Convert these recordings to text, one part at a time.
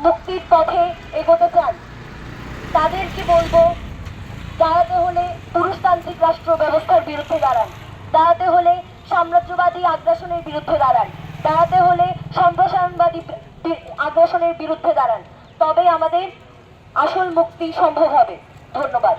মুক্তির পথে এগোতে চান তাদেরকে বলবো, দাঁড়াতে হলে পুরুষতান্ত্রিক রাষ্ট্র ব্যবস্থার বিরুদ্ধে দাঁড়ান, দাঁড়াতে হলে সাম্রাজ্যবাদী আগ্রাসনের বিরুদ্ধে দাঁড়ান, দাঁড়াতে হলে সম্প্রসারণবাদী আগ্রাসনের বিরুদ্ধে দাঁড়ান। তবে আমাদের আসল মুক্তি সম্ভব হবে। ধন্যবাদ।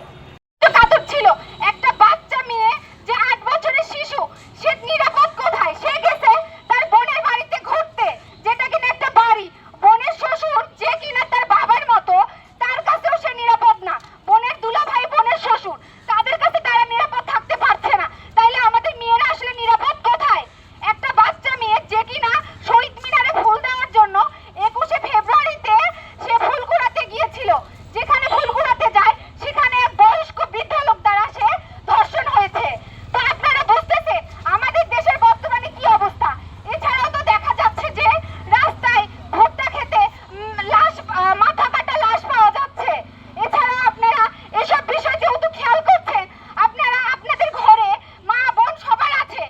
ছিল একটা বাচ্চা মেয়ে যে 8 বছরের শিশু, সে নিরাপদ কোথায়? সে গেছে তার বোনের বাড়িতে ঘুরতে, যেটা কিনা একটা বাড়ি। বোনের শ্বশুর যে কিনা তার বাবার মতো, তার কাছেও সে নিরাপদ না। বোনের দুলাভাই, বোনের শ্বশুর, তাদের কাছে তারা নিরাপদ থাকতে পারছে না। তাইলে আমাদের মেয়েরা আসলে নিরাপদ কোথায়? একটা বাচ্চা মেয়ে যে কিনা শহীদ মিনারে ফুল দেওয়ার জন্য 21শে ফেব্রুয়ারিতে সে ফুল কুড়াতে গিয়েছিল, যেখানে ফুল কুড়াতে যায় সেখানে এক বয়স্ক বৃদ্ধ লোক দ্বারা সে ধর্ষণ হয়েছে। তো আপনারা বুঝতেছেন আমাদের দেশের বর্তমানে কি অবস্থা। এছাড়াও তো দেখা যাচ্ছে যে রাস্তায় ভুট্টা খেতে লাশ, মাথা কাটা লাশ পাওয়া যাচ্ছে। এছাড়াও আপনারা এসব বিষয় যেহেতু খেয়াল করছেন, আপনারা আপনাদের ঘরে মা বোন সবার আছে,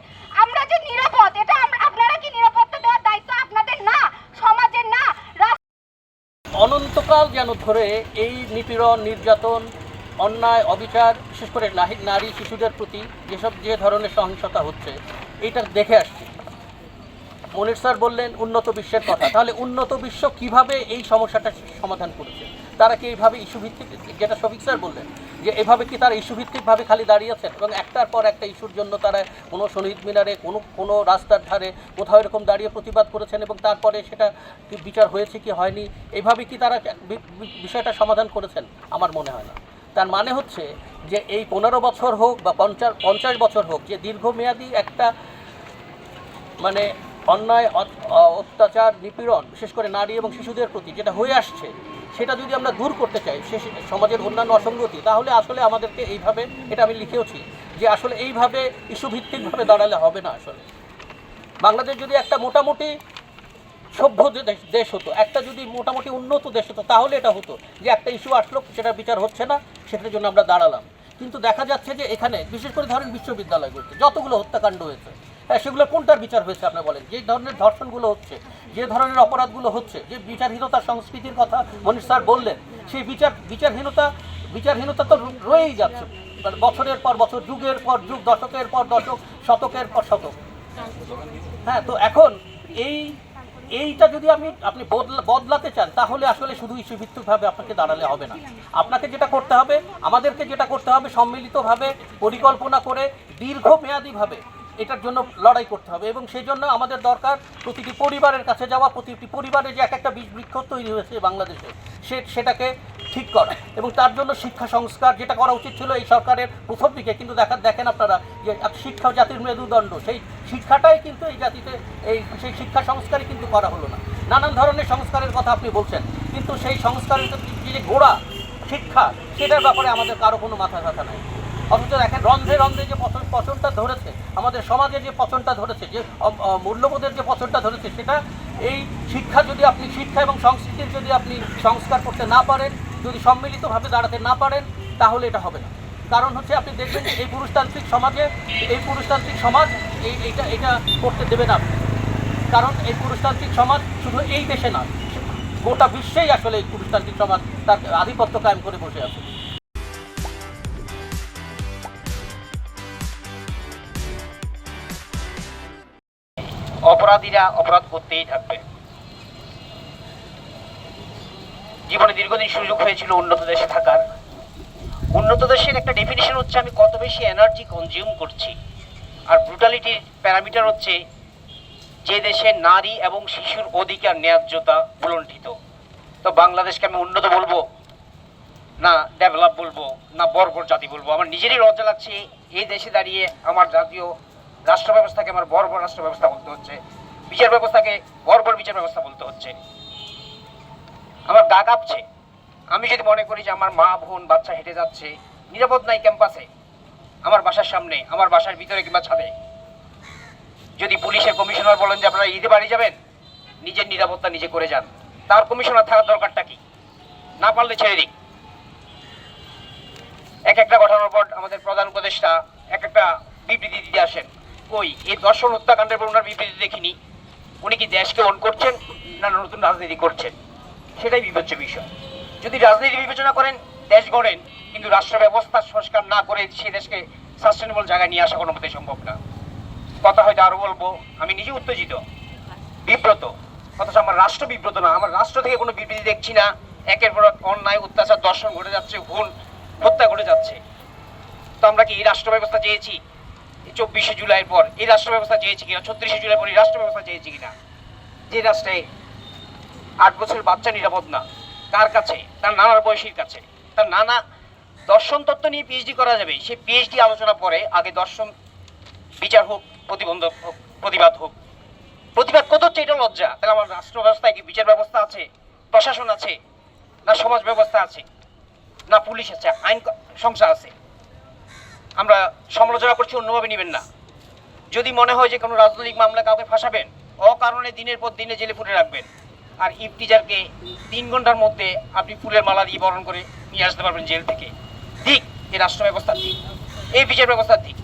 আমরা যে নিরাপদ, এটা আপনারা কি নিরাপত্তা দেওয়ার দায়িত্ব আপনাদের না, সমাজের না? অনন্তকাল যেন ধরে এই নিপীড়ন, নির্যাতন, অন্যায়, অবিচার, বিশেষ করে নারী শিশুদের প্রতি যে ধরনের সহিংসতা হচ্ছে, এটা দেখে আসছি। মনির স্যার বললেন উন্নত বিশ্বের কথা, তাহলে উন্নত বিশ্ব কিভাবে এই সমস্যাটা সমাধান করেছে? তারা কি এইভাবে ইস্যুভিত্তিক, যেটা শফিক স্যার বললেন, যে এভাবে কি তারা ইস্যুভিত্তিকভাবে খালি দাঁড়িয়েছেন এবং একটার পর একটা ইস্যুর জন্য তারা কোনো শহীদ মিনারে, কোনো রাস্তার ধারে কোথাও এরকম দাঁড়িয়ে প্রতিবাদ করেছেন এবং তারপরে সেটা বিচার হয়েছে কি হয়নি, এইভাবে কি তারা বিষয়টা সমাধান করেছেন? আমার মনে হয় না। তার মানে হচ্ছে যে এই 15 বছর হোক বা 50 বছর হোক, যে দীর্ঘমেয়াদী একটা মানে অন্যায়, অত্যাচার, নিপীড়ন বিশেষ করে নারী এবং শিশুদের প্রতি যেটা হয়ে আসছে, সেটা যদি আমরা দূর করতে চাই, সমাজের অন্যান্য অসঙ্গতি, তাহলে আসলে আমাদেরকে এইভাবে, এটা আমি লিখেওছি যে আসলে এইভাবে ইস্যুভিত্তিকভাবে দাঁড়ালে হবে না। আসলে বাংলাদেশ যদি একটা মোটামুটি সভ্য দেশ হতো, একটা যদি মোটামুটি উন্নত দেশ হতো, তাহলে এটা হতো যে একটা ইস্যু আসলো, সেটা বিচার হচ্ছে না, সেটার জন্য আমরা দাঁড়ালাম। কিন্তু দেখা যাচ্ছে যে এখানে বিশেষ করে ধরেন বিশ্ববিদ্যালয়গুলোতে যতগুলো হত্যাকাণ্ড হয়েছে, হ্যাঁ, সেগুলো কোনটার বিচার হয়েছে আপনারা বলেন? যে ধরনের ধর্ষণগুলো হচ্ছে, যে ধরনের অপরাধগুলো হচ্ছে, যে বিচারহীনতার সংস্কৃতির কথা মনীষ স্যার বললেন, সেই বিচারহীনতা তো রয়েই যাচ্ছে বছরের পর বছর, যুগের পর যুগ, দশকের পর দশক, শতকের পর শতক। হ্যাঁ, তো এখন এইটা যদি আপনি বদলাতে চান, তাহলে আসলে শুধু ইস্যুভিত্তিকভাবে আপনাকে দাঁড়ালে হবে না। আপনাকে যেটা করতে হবে, আমাদেরকে যেটা করতে হবে, সম্মিলিতভাবে পরিকল্পনা করে দীর্ঘমেয়াদীভাবে এটার জন্য লড়াই করতে হবে। এবং সেই জন্য আমাদের দরকার প্রতিটি পরিবারের কাছে যাওয়া, প্রতিটি পরিবারে যে একটা বৃক্ষ তৈরি হয়েছে বাংলাদেশে, সেটাকে ঠিক করা। এবং তার জন্য শিক্ষা সংস্কার, যেটা করা উচিত ছিল এই সরকারের প্রথম দিকে, কিন্তু দেখেন আপনারা যে শিক্ষা জাতির মেরুদণ্ড, সেই শিক্ষাটাই কিন্তু এই জাতিতে, সেই শিক্ষা সংস্কারই কিন্তু করা হলো না। নানান ধরনের সংস্কারের কথা আপনি বলছেন, কিন্তু সেই সংস্কারের যে গোড়া শিক্ষা, সেটার ব্যাপারে আমাদের কারো কোনো মাথা ব্যথা নাই। অথচ দেখেন রন্ধে রন্ধে যে পচনটা ধরেছে, আমাদের সমাজে যে পচনটা ধরেছে, যে মূল্যবোধের যে পচনটা ধরেছে, সেটা এই শিক্ষা এবং সংস্কৃতির যদি আপনি সংস্কার করতে না পারেন, যদি সম্মিলিতভাবে দাঁড়াতে না পারেন, তাহলে এটা হবে না। কারণ হচ্ছে আপনি দেখবেন যে এই পুরুষতান্ত্রিক সমাজ এটা করতে দেবে না। কারণ এই পুরুষতান্ত্রিক সমাজ শুধু এই দেশে না, গোটা বিশ্বেই আসলে এই পুরুষতান্ত্রিক সমাজ তার আধিপত্য কায়েম করে বসে আছে। অপরাধীরা অপরাধ করতেই থাকবে। জীবনে দীর্ঘদিন সুযোগ হয়েছিল উন্নত দেশে থাকার। উন্নত দেশের একটা ডেফিনিশন হচ্ছে আমি কত বেশি এনার্জি কনজিউম করছি, আর ব্রুটালিটির প্যারামিটার হচ্ছে যে দেশে নারী এবং শিশুর অধিকার, ন্যায্যতা উলণ্ঠিত। তো বাংলাদেশকে আমি উন্নত বলবো না ডেভেলপ বলবো না বর্বর জাতি বলবো? আমার নিজেরই লজ্জা লাগছে এই দেশে দাঁড়িয়ে আমার জাতীয় রাষ্ট্র ব্যবস্থাকে আমার বর্বর রাষ্ট্র ব্যবস্থা বলতে হচ্ছে, বিচার ব্যবস্থাকে বর্বর বিচার ব্যবস্থা বলতে হচ্ছে। আমার গা কাঁপছে। আমি যদি মনে করি যে আমার মা, বোন, বাচ্চা হেঁটে যাচ্ছে, নিরাপদ নাই ক্যাম্পাসে, আমার বাসার সামনে, আমার বাসার ভিতরে কিংবা ছাদে, যদি পুলিশের কমিশনার বলেন যে আপনারা ঈদে বাড়ি যাবেন, নিজের নিরাপত্তা নিজে করে যান, তার কমিশনার থাকার দরকারটা কি? না পারলে ছেড়ে দিক। এক একটা ঘটনার পর আমাদের প্রধান উপদেষ্টা এক একটা বিবৃতি দিতে আসেন। কই এই দর্শন হত্যাকাণ্ডের পর ওনার বিবৃতি দেখিনি। উনি কি দেশকে অন করছেন না নতুন রাজনীতি করছেন? সেটাই বিবেচ্য বিষয়। যদি রাজনীতি বিবেচনা করেন, দেশ গড়েন, কিন্তু রাষ্ট্র ব্যবস্থার সংস্কার না করে সে দেশকে সাস্টেনেবল জায়গায় নিয়ে আসা কোনো মতে সম্ভব না। কথা হয়তো আরো বলবো, আমি নিজে উত্তেজিত, বিব্রত, অথচ আমার রাষ্ট্র বিব্রত না। আমার রাষ্ট্র থেকে কোনো বিবৃতি দেখছি না। একের পর এক অন্যায়, অত্যাচার, দর্শন ঘটে যাচ্ছে, খুন, হত্যা ঘটে যাচ্ছে। তো আমরা কি এই রাষ্ট্র ব্যবস্থা চেয়েছি? 24শে জুলাইয়ের পর এই রাষ্ট্র ব্যবস্থা চেয়েছি কিনা? 36শে জুলাই পর এই রাষ্ট্র ব্যবস্থা চেয়েছি কিনা? যে রাষ্ট্রে 8 বছরের বাচ্চা নিরাপদ না, কার কাছে? তার নানার বয়সীর কাছে। তার নানা দর্শন তত্ত্ব নিয়ে পিএইচডি করা যাবে, সে পিএইচডি আলোচনা পরে আগে দর্শন বিচার হোক, প্রতিবন্ধক হোক, প্রতিবাদ হোক। প্রতিবাদ কত হচ্ছে এটা লজ্জা। তাহলে আমার রাষ্ট্র ব্যবস্থায় কি বিচার ব্যবস্থা আছে, প্রশাসন আছে, না সমাজ ব্যবস্থা আছে, না পুলিশ আছে, আইন সংস্থা আছে? আমরা সমালোচনা করছি, অন্যভাবে নেবেন না। যদি মনে হয় যে কোনো রাজনৈতিক মামলা কাউকে ফাঁসাবেন, অকারণে দিনের পর দিনে জেলে পুরে রাখবেন, আর ইফতিজারকে 3 ঘন্টার মধ্যে আপনি ফুলের মালা দিয়ে বরণ করে নিয়ে আসতে পারবেন জেল থেকে, ঠিক এই রাষ্ট্র ব্যবস্থার দিক, এই বিচার ব্যবস্থার দিক।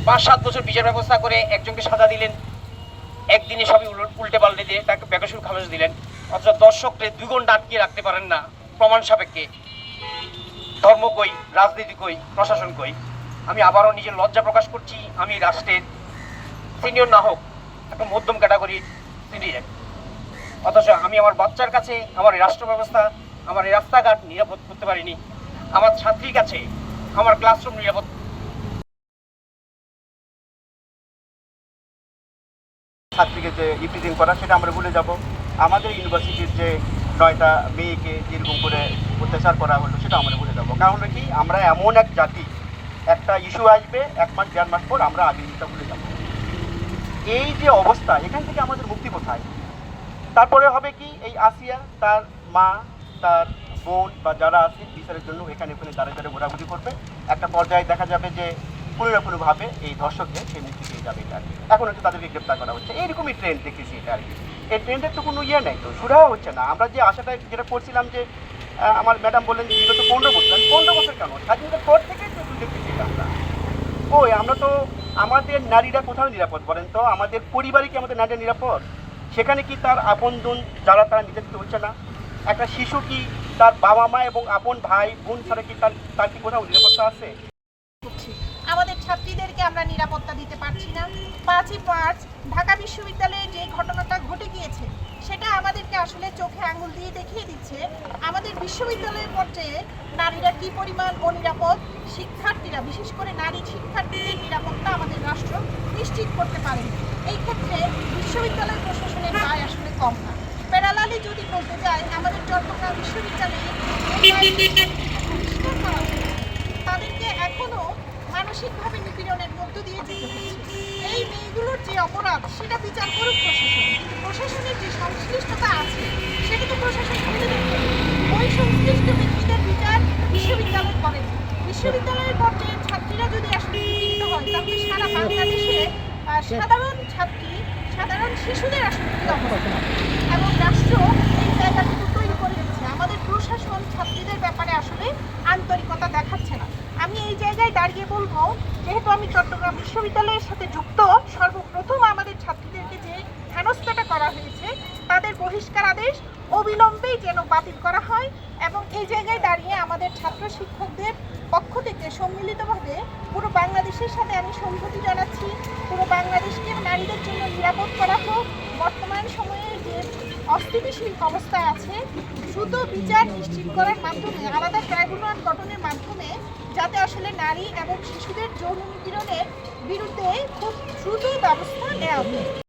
5-7 বছর বিচার ব্যবস্থা করে একজনকে সাজা দিলেন, একদিনে সবই উল্টে পাল্টে দিয়ে তাকে বেকসুর খালাস দিলেন, অথচ দর্শককে 2 ঘন্টা আটকে রাখতে পারেন না প্রমাণ সাপেক্ষে। ধর্ম কই, রাজনীতি কই, প্রশাসন কই? আমি আবারও নিজের লজ্জা প্রকাশ করছি। আমি রাষ্ট্রের সিনিয়র না হোক, একটা মধ্যম ক্যাটাগরির সিটিজেন, অথচ আমি আমার বাচ্চার কাছে আমার এই রাষ্ট্র ব্যবস্থা, আমার এই রাস্তাঘাট নিরাপদ করতে পারিনি। আমার ছাত্রীর কাছে আমার ক্লাসরুম নিরাপদ ছাত্রীকে যে ইফটিজিং করা সেটা আমরা ভুলে যাব। আমাদের ইউনিভার্সিটির যে 9টা মেয়েকে যেরকম করে অত্যাচার করা হলো সেটা আমরা ভুলে যাবো। কারণ কি, আমরা এমন এক জাতি, একটা ইস্যু আসবে 1 মাস 1.5 মাস পর আমরা আগে জিনিসটা ভুলে যাব। এই যে অবস্থা, এখান থেকে আমাদের মুক্তি কোথায়? তারপরে হবে কি, এই আসিয়া তার মা, তার বোন বা যারা আছে বিচারের জন্য এখানে ওখানে দাঁড়িয়ে ঘোরাঘুরি করবে। একটা পর্যায়ে দেখা যাবে যে কোনো না কোনোভাবে এই ধর্ষকদের সে মুক্তি পেয়ে যাবে। এটা আর কি এখন হচ্ছে তাদেরকে গ্রেপ্তার করা হচ্ছে, এইরকমই ট্রেন্ড দেখেছি এটা আর কি। এই ট্রেন্ডের তো কোনো ইয়ে নেই, তো সুরাহা হচ্ছে না। আমরা যে আশাটা যেটা করছিলাম যে আমার ম্যাডাম বললেন যে বিগত 15 বছর, 15 বছর কেন, স্বাধীনতার পর থেকেই তো দেখতেছি আমরা। ওই আমরা তো আমাদের নারীরা কোথাও নিরাপদ বলেন তো? আমাদের পরিবারে কি আমাদের নারীরা নিরাপদ? সেখানে কি তার আপনজন যারা তারা নির্যাতিত হচ্ছে না? একটা শিশু কি তার বাবা মা এবং আপন ভাই বোন ছাড়া কি তার কি কোথাও নিরাপত্তা আছে? আমাদের ছাত্রীদেরকে আমরা নিরাপত্তা দিতে পারছি না। 5ই মার্চ ঢাকা বিশ্ববিদ্যালয়ে যে ঘটনাটা ঘটে গিয়েছে সেটা আমাদেরকে আসলে চোখে আঙুল দিয়ে দেখিয়ে দিচ্ছে আমাদের বিশ্ববিদ্যালয় পর্যায়ে নারীরা কি পরিমাণ অনিরাপদ। শিক্ষার্থীরা, বিশেষ করে নারী শিক্ষার্থীদের নিরাপত্তা আমাদের রাষ্ট্র নিশ্চিত করতে পারে। এই ক্ষেত্রে বিশ্ববিদ্যালয় প্রশাসনের দায় আসলে কম না। প্যারালালি যদি বলতে যাই, আমাদের চট্টগ্রাম বিশ্ববিদ্যালয়ে তাদেরকে এখনো মানসিকভাবে নিপীড়নের মধ্য দিয়ে যেতে হচ্ছে। এই মেয়েগুলোর যে অপরাধ সেটা বিচার করুক প্রশাসন, কিন্তু প্রশাসনের যে সংশ্লিষ্টতা আছে সেটা তো প্রশাসন খুলে দেখবে। ওই সংশ্লিষ্ট ব্যক্তিদের বিচার বিশ্ববিদ্যালয় করেন। বিশ্ববিদ্যালয়ের পর্যায়ে ছাত্রীরা যদি আসলে নিপীড়িত হয়, তাহলে সারা বাংলাদেশে সাধারণ ছাত্রী, সাধারণ শিশুদের আসলে কী অবস্থা? এবং রাষ্ট্র এই জায়গাটুকু তৈরি করে দিচ্ছে। আমাদের প্রশাসন ছাত্রীদের ব্যাপারে আসলে আন্তরিকতা দেখাচ্ছে না। আমি এই জায়গায় দাঁড়িয়ে বলবো, যেহেতু আমি চট্টগ্রাম বিশ্ববিদ্যালয়ের সাথে যুক্ত, সর্বপ্রথম আমাদের ছাত্রীদেরকে যে হেনস্থাটা করা হয়েছে তাদের বহিষ্কার আদেশ অবিলম্বেই যেন বাতিল করা হয়। এবং এই জায়গায় দাঁড়িয়ে আমাদের ছাত্র শিক্ষকদের পক্ষ থেকে সম্মিলিতভাবে পুরো বাংলাদেশের সাথে আমি সংহতি জানাচ্ছি। পুরো বাংলাদেশকে নারীদের জন্য নিরাপদ করা হোক। বর্তমান সময়ে যে অস্থিতিশীল অবস্থা আছে, দ্রুত বিচার নিশ্চিত করার মাধ্যমে, আলাদা ট্রাইব্যুনাল গঠনের মাধ্যমে যাতে আসলে নারী এবং শিশুদের যৌন নিপীড়নের বিরুদ্ধে খুব দ্রুত ব্যবস্থা নেওয়া হয়।